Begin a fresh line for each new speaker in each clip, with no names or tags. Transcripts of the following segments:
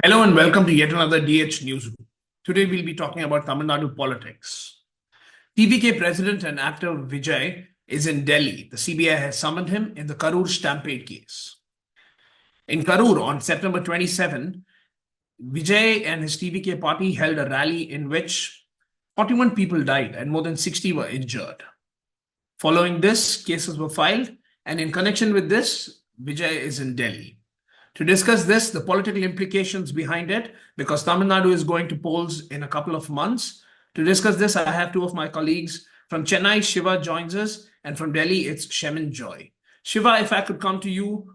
Hello and welcome to yet another DH Newsroom. Today we'll be talking about Tamil Nadu politics. TVK President and actor Vijay is in Delhi. The CBI has summoned him in the Karur Stampede case. In Karur on September 27, Vijay and his TVK party held a rally in which 41 people died and more than 60 were injured. Following this, cases were filed, and in connection with this, Vijay is in Delhi. To discuss this, the political implications behind it, because Tamil Nadu is going to polls in a couple of months. To discuss this, I have two of my colleagues. From Chennai, Shiva joins us, and from Delhi, it's Shemin Joy. Shiva, if I could come to you,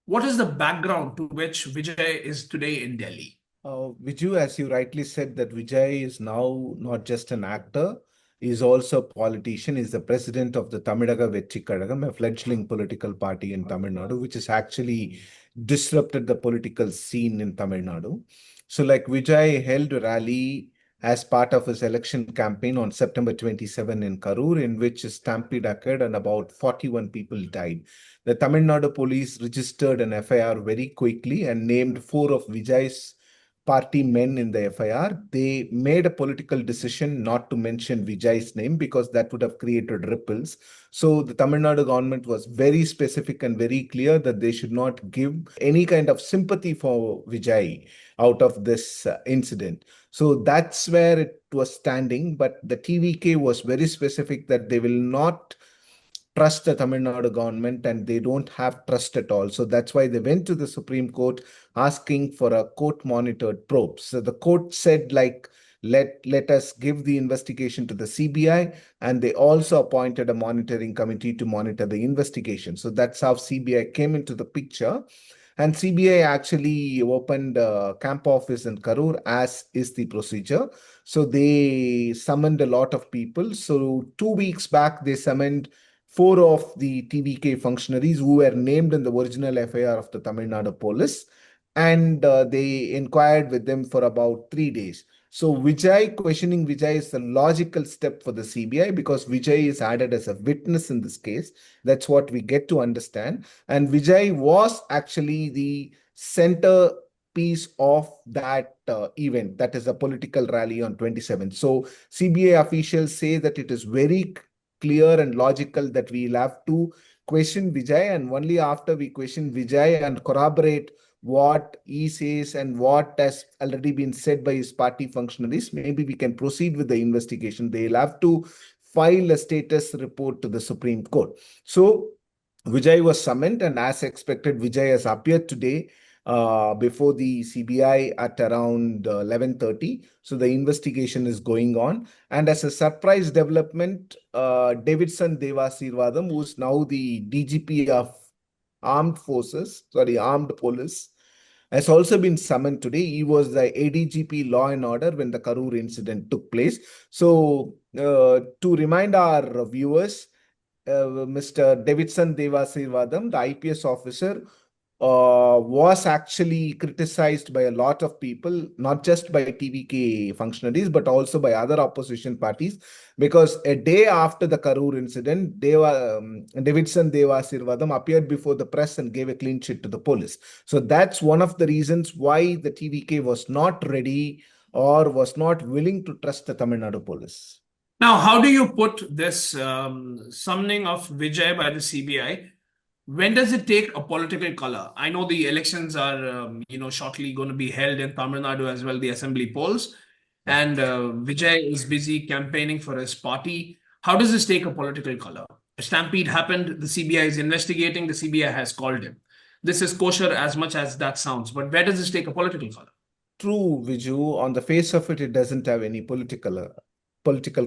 what is the background to which Vijay is today in Delhi?
Viju, as you rightly said, that Vijay is now not just an actor, he is also a politician. He is the president of the Tamilaga Vettri Kazhagam, a fledgling political party in Tamil Nadu, which has actually disrupted the political scene in Tamil Nadu. So, like Vijay held a rally as part of his election campaign on September 27 in Karur, in which a stampede occurred and about 41 people died. The Tamil Nadu police registered an FIR very quickly and named four of Vijay's party men in the FIR. They made a political decision not to mention Vijay's name because that would have created ripples. So the Tamil Nadu government was very specific and very clear that they should not give any kind of sympathy for Vijay out of this incident. So that's where it was standing. But the TVK was very specific that they will not trust the Tamil Nadu government and they don't have trust at all. So that's why they went to the Supreme Court asking for a court-monitored probe. So the court said, like, let us give the investigation to the CBI, and they also appointed a monitoring committee to monitor the investigation. So that's how CBI came into the picture. And CBI actually opened a camp office in Karur, as is the procedure. So they summoned a lot of people. So 2 weeks back, they summoned four of the TVK functionaries who were named in the original FIR of the Tamil Nadu police, and they inquired with them for about 3 days. So questioning Vijay is the logical step for the CBI because Vijay is added as a witness in this case. That's what we get to understand. And Vijay was actually the center piece of that event, that is a political rally on 27th. So CBI officials say that it is very clear and logical that we'll have to question Vijay, and only after we question Vijay and corroborate what he says and what has already been said by his party functionaries, maybe we can proceed with the investigation. They'll have to file a status report to the Supreme Court. So Vijay was summoned, and as expected, Vijay has appeared today before the CBI at around 11:30. So the investigation is going on. And as a surprise development, Davidson Devasirvadam, who is now the DGP of armed police, has also been summoned today. He was the ADGP Law and Order when the Karur incident took place. So to remind our viewers, Mr. Davidson Devasirvadam, the IPS officer, was actually criticized by a lot of people, not just by TVK functionaries, but also by other opposition parties, because a day after the Karur incident, Davidson Devasirvadam appeared before the press and gave a clean sheet to the police. So that's one of the reasons why the TVK was not ready or was not willing to trust the Tamil Nadu police.
Now, how do you put this summoning of Vijay by the CBI? When does it take a political color? I know the elections are, shortly going to be held in Tamil Nadu as well, the assembly polls, and Vijay is busy campaigning for his party. How does this take a political color? A stampede happened, the CBI is investigating, the CBI has called him. This is kosher as much as that sounds, but where does this take a political color?
True, Viju. On the face of it, it doesn't have any political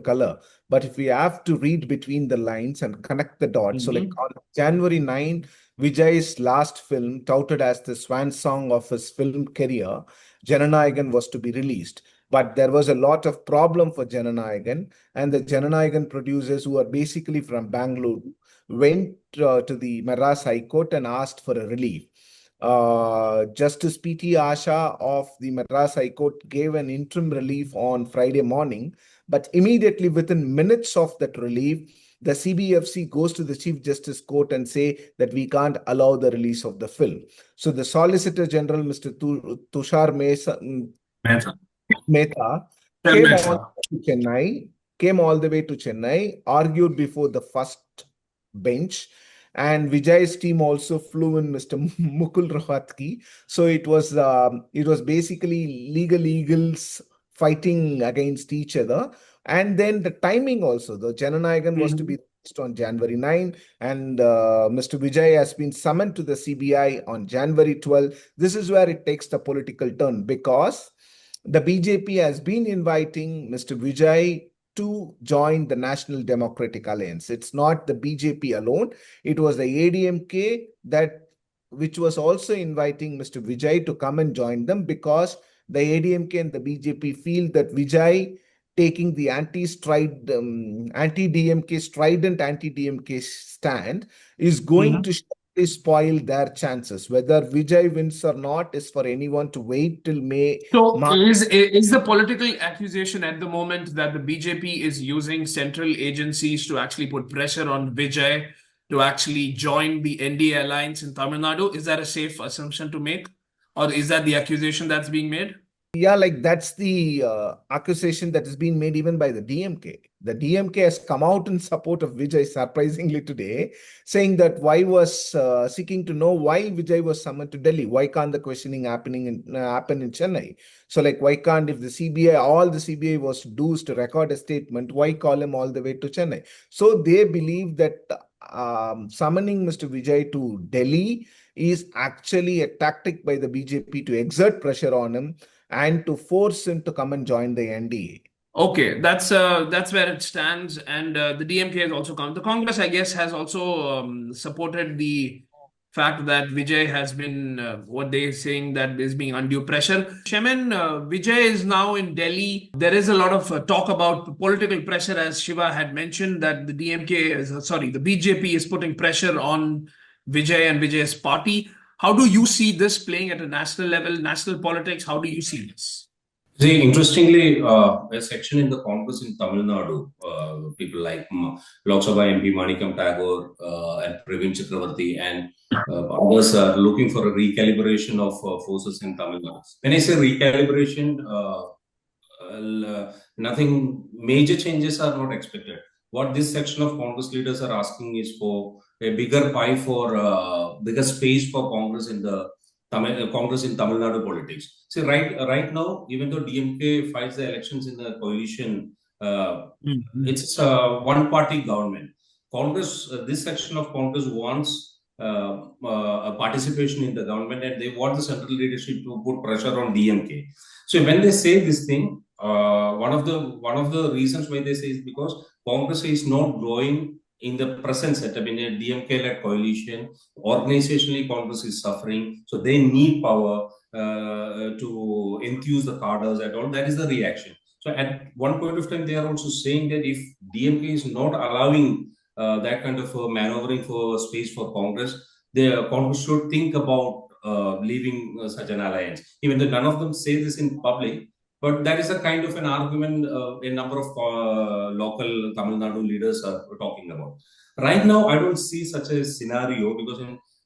color. But if we have to read between the lines and connect the dots, so like on January 9, Vijay's last film, touted as the swan song of his film career, Jananayagan, was to be released. But there was a lot of problem for Jananayagan, and the Jananayagan producers, who are basically from Bangalore, went to the Madras High Court and asked for a relief. Justice P.T. Asha of the Madras High Court gave an interim relief on Friday morning, but immediately within minutes of that relief, the CBFC goes to the Chief Justice Court and say that we can't allow the release of the film. So the Solicitor General, Mr. Tushar Mehta came all the way to Chennai, argued before the first bench, and Vijay's team also flew in Mr. Mukul Rohatgi. So it was basically legal eagles fighting against each other. And then the timing also, the Jananayagan was to be released on January 9, and Mr. Vijay has been summoned to the CBI on January 12. This is where it takes the political turn, because the BJP has been inviting Mr. Vijay to join the National Democratic Alliance. It's not the BJP alone. It was the ADMK which was also inviting Mr. Vijay to come and join them, because the ADMK and the BJP feel that Vijay taking the anti-DMK stand is going to spoil their chances. Whether Vijay wins or not is for anyone to wait till May.
So is the political accusation at the moment that the BJP is using central agencies to actually put pressure on Vijay to actually join the NDA alliance in Tamil Nadu? Is that a safe assumption to make? Or is that the accusation that's being made?
Yeah, like that's the accusation that has been made even by the DMK. The DMK has come out in support of Vijay surprisingly today, saying that seeking to know why Vijay was summoned to Delhi. Why can't the questioning happen in Chennai? So like, why can't, if the CBI, all the CBI was to do is to record a statement, why call him all the way to Chennai? So they believe that summoning Mr. Vijay to Delhi is actually a tactic by the BJP to exert pressure on him and to force him to come and join the NDA.
Okay, that's where it stands. And the DMK has also come. The Congress, I guess, has also supported the fact that Vijay has been, what they're saying, that is being undue pressure. Shemin, Vijay is now in Delhi. There is a lot of talk about political pressure, as Shiva had mentioned, that the the BJP is putting pressure on Vijay and Vijay's party. How do you see this playing at a national level, national politics? How do you see this?
See, interestingly, a section in the Congress in Tamil Nadu, people like Lok Sabha MP Manikam Tagore and Praveen Chakravarti and others are looking for a recalibration of forces in Tamil Nadu. When I say recalibration, nothing major changes are not expected. What this section of Congress leaders are asking is for a bigger pie, for bigger space for Congress in the Congress in Tamil Nadu politics. See, right now, even though DMK fights the elections in the coalition, it's a one-party government. Congress, this section of Congress wants a participation in the government, and they want the central leadership to put pressure on DMK. So when they say this thing, one of the reasons why they say is because Congress is not growing in the present setup in a DMK-led coalition. Organizationally, Congress is suffering, so they need power to enthuse the cadres and all. That is the reaction. So at one point of time, they are also saying that if DMK is not allowing that kind of maneuvering for space for Congress, the Congress should think about leaving such an alliance. Even though none of them say this in public, but that is a kind of an argument a number of local Tamil Nadu leaders are talking about. Right now, I don't see such a scenario because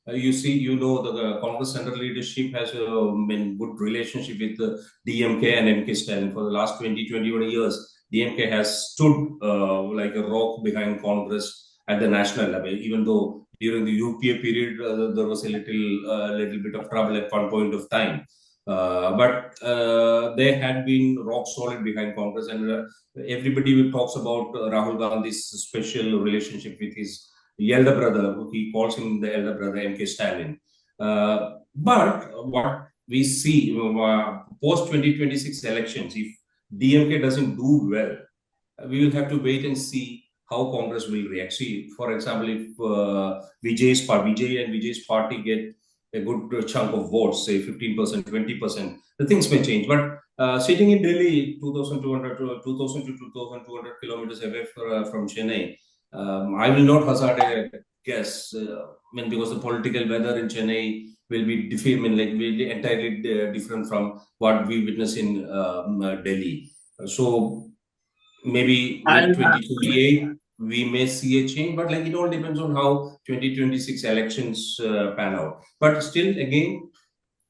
the Congress central leadership has been good relationship with DMK and MK Stalin for the last 20-21 years. DMK has stood like a rock behind Congress at the national level, even though during the UPA period there was a little bit of trouble at one point of time. But they had been rock solid behind Congress, and everybody talks about Rahul Gandhi's special relationship with his elder brother. He calls him the elder brother, MK Stalin. But what we see post 2026 elections, if DMK doesn't do well, we will have to wait and see how Congress will react. See, for example, if Vijay and Vijay's party get a good chunk of votes, say 15%, 20%, the things may change. But sitting in Delhi, 2,200 to 2,200 kilometers away from Chennai, I will not hazard a guess. Because the political weather in Chennai will be entirely different from what we witness in Delhi. So maybe 2028. we may see a change, but like it all depends on how 2026 elections pan out. But still, again,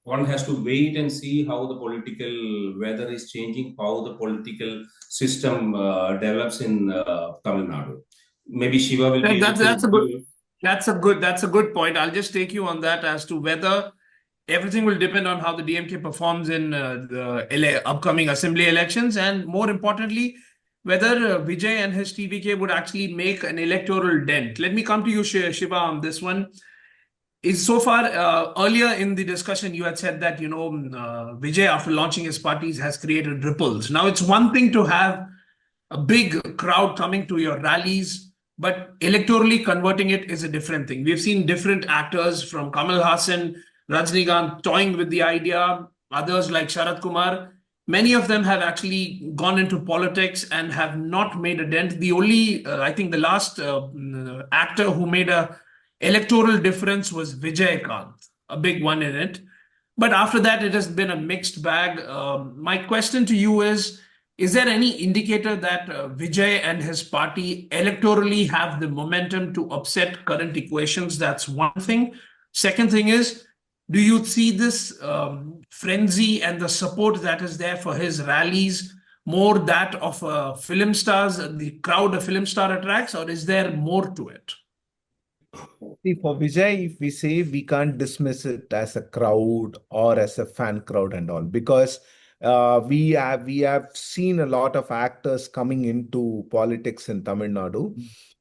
one has to wait and see how the political weather is changing, how the political system develops in Tamil Nadu. Maybe Shiva will be able
That's a good
to.
that's a good point. I'll just take you on that as to whether everything will depend on how the DMK performs in the upcoming assembly elections, and more importantly, whether Vijay and his TVK would actually make an electoral dent. Let me come to you, Shiva, on this one. Is so far earlier in the discussion, you had said that Vijay, after launching his parties, has created ripples. Now, it's one thing to have a big crowd coming to your rallies, but electorally converting it is a different thing. We've seen different actors from Kamal Hassan, Rajnikant toying with the idea, others like Sharad Kumar. Many of them have actually gone into politics and have not made a dent. The only, I think, the last actor who made a electoral difference was Vijay, a big one in it. But after that, it has been a mixed bag. My question to you is there any indicator that Vijay and his party electorally have the momentum to upset current equations? That's one thing. Second thing is, do you see this frenzy and the support that is there for his rallies more that of film stars, the crowd a film star attracts, or is there more to it?
See, for Vijay, if we say we can't dismiss it as a crowd or as a fan crowd and all, because we have seen a lot of actors coming into politics in Tamil Nadu.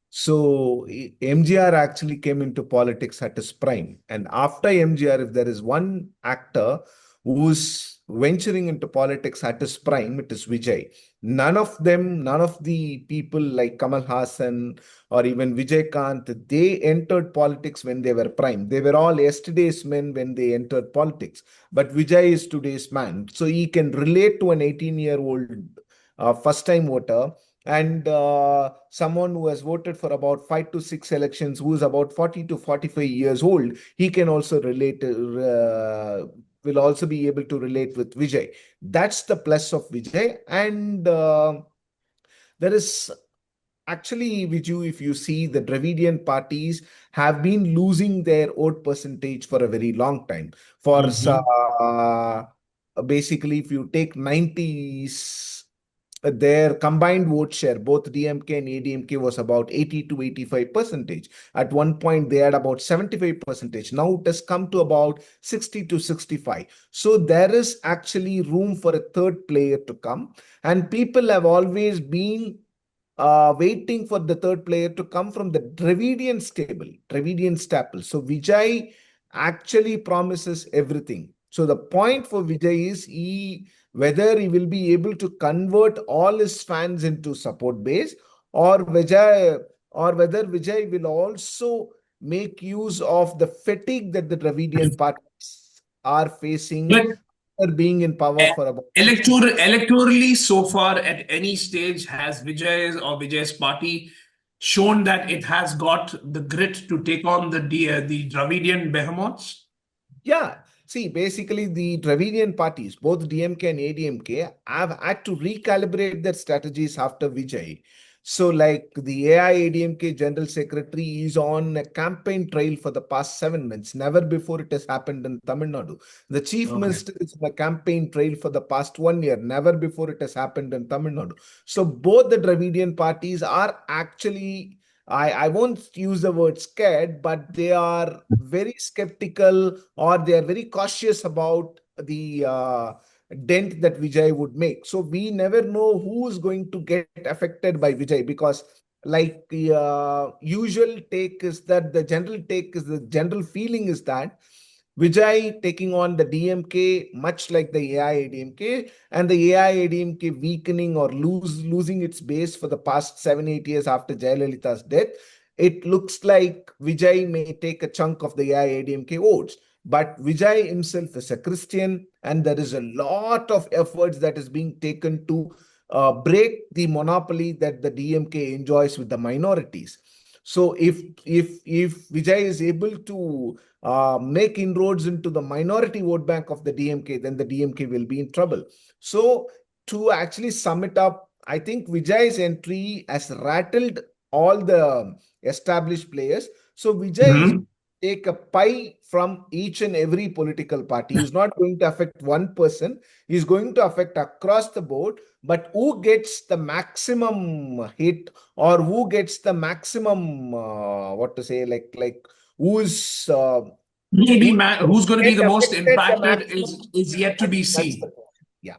So MGR actually came into politics at his prime, and after MGR, if there is one actor who's venturing into politics at his prime, it is Vijay. None of the people like Kamal Hassan or even Vijaykant, they entered politics when they were prime. They were all yesterday's men when they entered politics. But Vijay is today's man. So he can relate to an 18-year-old first-time voter and someone who has voted for about 5 to 6 elections, who is about 40 to 45 years old. He can also relate, will also be able to relate with Vijay. That's the plus of Vijay. And there is actually, Viju, if you see, the Dravidian parties have been losing their vote percentage for a very long time. For basically, if you take 90s, their combined vote share, both DMK and ADMK, was about 80 to 85%. At one point, they had about 75%. Now it has come to about 60 to 65. So there is actually room for a third player to come. And people have always been waiting for the third player to come from the Dravidian staple. So Vijay actually promises everything. So the point for Vijay is whether he will be able to convert all his fans into support base, or whether Vijay will also make use of the fatigue that the Dravidian parties are facing
But
after being in power for about
electorally, so far, at any stage, has Vijay's party shown that it has got the grit to take on the Dravidian behemoths?
Yeah. See, basically, the Dravidian parties, both DMK and ADMK, have had to recalibrate their strategies after Vijay. So, like the AIADMK General Secretary is on a campaign trail for the past 7 months. Never before it has happened in Tamil Nadu. The Chief Minister is on a campaign trail for the past 1 year. Never before it has happened in Tamil Nadu. So, both the Dravidian parties are actually, I won't use the word scared, but they are very skeptical, or they are very cautious about the dent that Vijay would make. So we never know who is going to get affected by Vijay, because like the usual take is that the general feeling is that Vijay taking on the DMK, much like the AIADMK, and the AIADMK weakening or losing its base for the past 7-8 years after Jayalalitha's death. It looks like Vijay may take a chunk of the AIADMK votes. But Vijay himself is a Christian, and there is a lot of efforts that is being taken to break the monopoly that the DMK enjoys with the minorities. So if Vijay is able to make inroads into the minority vote bank of the DMK, then the DMK will be in trouble. So to actually sum it up, I think Vijay's entry has rattled all the established players. So Vijay is take a pie from each and every political party. He's not going to affect one person. He's going to affect across the board. But who gets the maximum hit, or who gets the maximum what to say, like who's
Maybe
who
who's going to be
get
the most
affected the
impacted
maximum?
is yet to
I
be
think that's the
seen.
question. Yeah.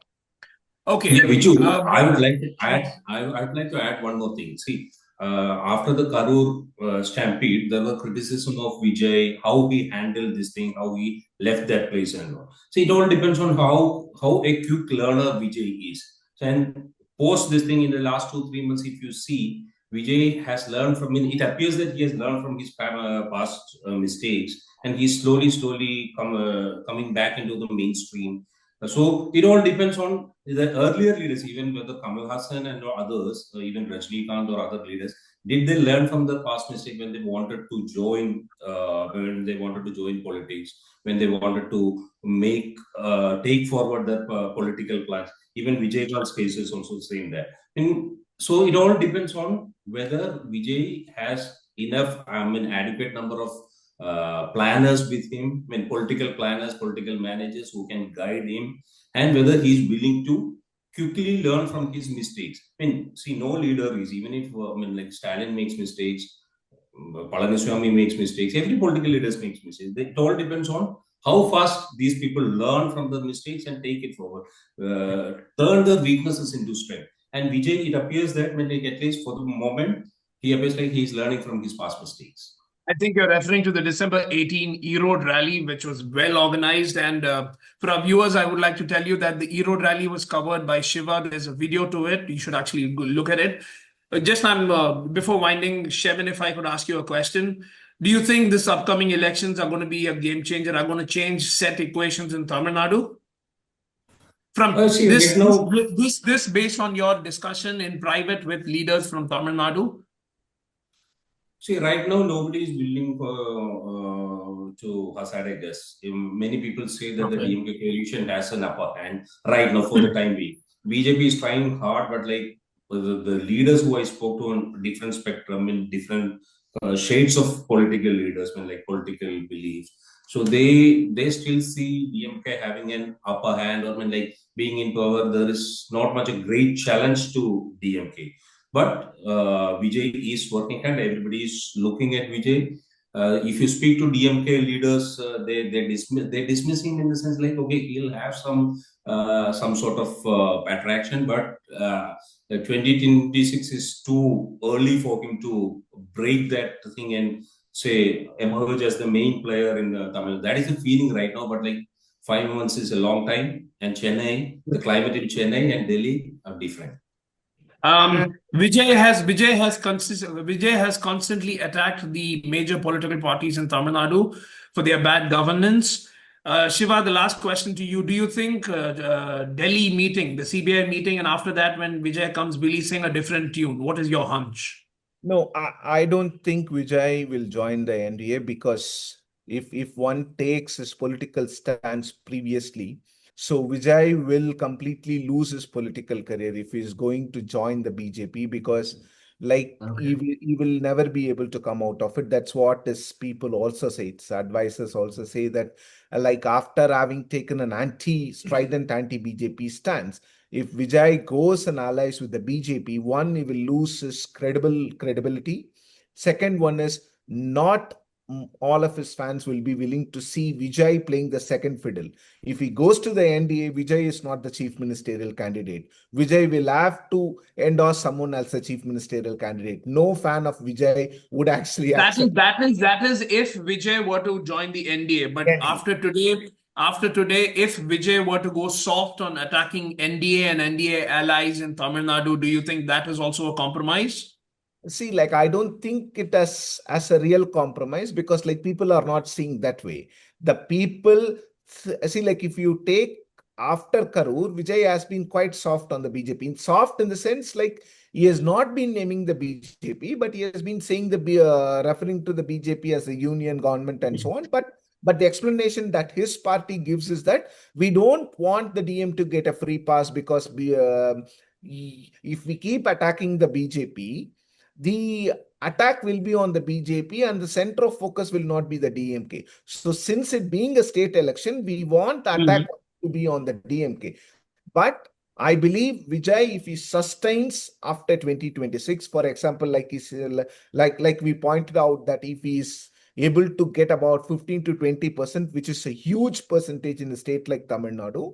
Okay.
Yeah, Viju, I would like to
Yes.
add. I'd like to add one more thing. See, after the Karur Stampede, there were criticism of Vijay, how he handled this thing, how he left that place and all. See, it all depends on how a quick learner Vijay is. So, and post this thing in the last 2 3 months, if you see, Vijay has learned from it. It appears that he has learned from his past mistakes, and he's slowly coming back into the mainstream. So it all depends on the earlier leaders, even whether Kamal Hassan and others, even Rajnikant or other leaders, did they learn from the past mistake when they wanted to join politics, when they wanted to take forward their political plans. Even Vijayamangalam's case is also saying that. And so it all depends on whether Vijay has enough, adequate number of planners with him, political planners, political managers who can guide him, and whether he's willing to quickly learn from his mistakes. See, no leader is, even if, like Stalin makes mistakes, Palaniswamy makes mistakes, every political leader makes mistakes. It all depends on how fast these people learn from the mistakes and take it forward, turn their weaknesses into strength. And Vijay, it appears that at least for the moment, he appears like he's learning from his past mistakes.
I think you're referring to the December 18 Erode rally, which was well organized. And for our viewers, I would like to tell you that the Erode rally was covered by Shiva. There's a video to it. You should actually look at it. Before winding, Shevin, if I could ask you a question. Do you think this upcoming elections are going to be a game changer, are going to change set equations in Tamil Nadu? From this based on your discussion in private with leaders from Tamil Nadu?
See, right now nobody is willing to hazard a guess. Many people say that the DMK coalition has an upper hand right now for the time being. BJP is trying hard, but like the leaders who I spoke to on different spectrum, in different shades of political leaders, like political beliefs. So they still see DMK having an upper hand, or like being in power. There is not much a great challenge to DMK. But Vijay is working hard. Everybody is looking at Vijay. If you speak to DMK leaders, they dismiss him in the sense like, okay, he'll have some sort of attraction, but 2026 is too early for him to break that thing and say emerge as the main player in Tamil. That is the feeling right now. But like 5 months is a long time, and the climate in Chennai and Delhi are different.
Vijay has constantly attacked the major political parties in Tamil Nadu for their bad governance. Shiva, the last question to you. Do you think Delhi meeting, the CBI meeting, and after that when Vijay comes, will he sing a different tune? What is your hunch?
No, I don't think Vijay will join the NDA, because if one takes his political stance previously, so Vijay will completely lose his political career if he's going to join the BJP, because he will never be able to come out of it. That's what his people also say. Its advisors also say that like after having taken an strident anti-BJP stance, if Vijay goes and allies with the BJP, one, he will lose his credibility. Second one is, not all of his fans will be willing to see Vijay playing the second fiddle. If he goes to the NDA, Vijay is not the chief ministerial candidate. Vijay will have to endorse someone else as chief ministerial candidate. No fan of Vijay would actually accept.
That is if Vijay were to join the NDA. But after today, if Vijay were to go soft on attacking NDA and NDA allies in Tamil Nadu, do you think that is also a compromise?
See, I don't think it as a real compromise, because people are not seeing that way. The people see, if you take after Karur, Vijay has been quite soft on the BJP. Soft in the sense he has not been naming the BJP, but he has been saying referring to the BJP as a union government and so on. But the explanation that his party gives is that we don't want the DM to get a free pass, because if we keep attacking the BJP, the attack will be on the BJP and the center of focus will not be the DMK. So since it being a state election, we want the attack to be on the DMK. But I believe Vijay, if he sustains after 2026, for example, like we pointed out, that if he is able to get about 15 to 20%, which is a huge percentage in a state like Tamil Nadu.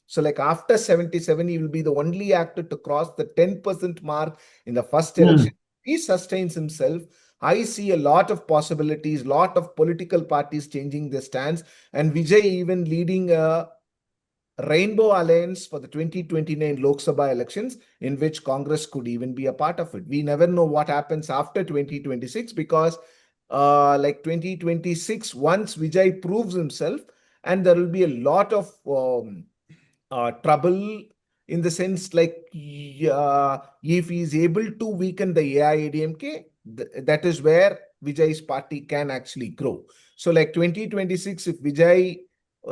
So like after 77, he will be the only actor to cross the 10% mark in the first election. He sustains himself. I see a lot of possibilities, lot of political parties changing their stance, and Vijay even leading a Rainbow Alliance for the 2029 Lok Sabha elections, in which Congress could even be a part of it. We never know what happens after 2026, because like 2026, once Vijay proves himself, and there will be a lot of trouble, in the sense like if he is able to weaken the AIADMK, that is where Vijay's party can actually grow. So like 2026, if Vijay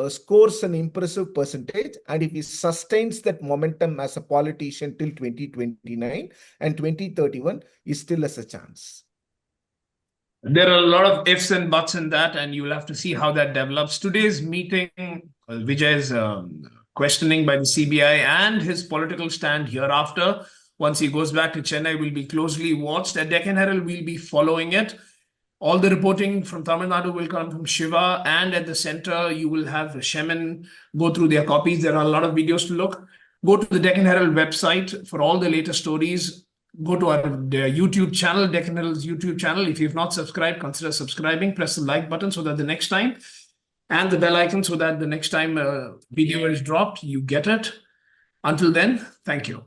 scores an impressive percentage, and if he sustains that momentum as a politician till 2029 and 2031, he still has a chance.
There are a lot of ifs and buts in that, and you'll have to see how that develops. Today's meeting, Vijay's questioning by the CBI and his political stand hereafter, once he goes back to Chennai, will be closely watched. At Deccan Herald, we'll be following it. All the reporting from Tamil Nadu will come from Shiva, and at the center, you will have Shemin go through their copies. There are a lot of videos to look. Go to the Deccan Herald website for all the latest stories. Go to our YouTube channel, Deccan Herald's YouTube channel. If you've not subscribed, consider subscribing. Press the like button so that the next time, and the bell icon so that the next time a video is dropped, you get it. Until then, thank you.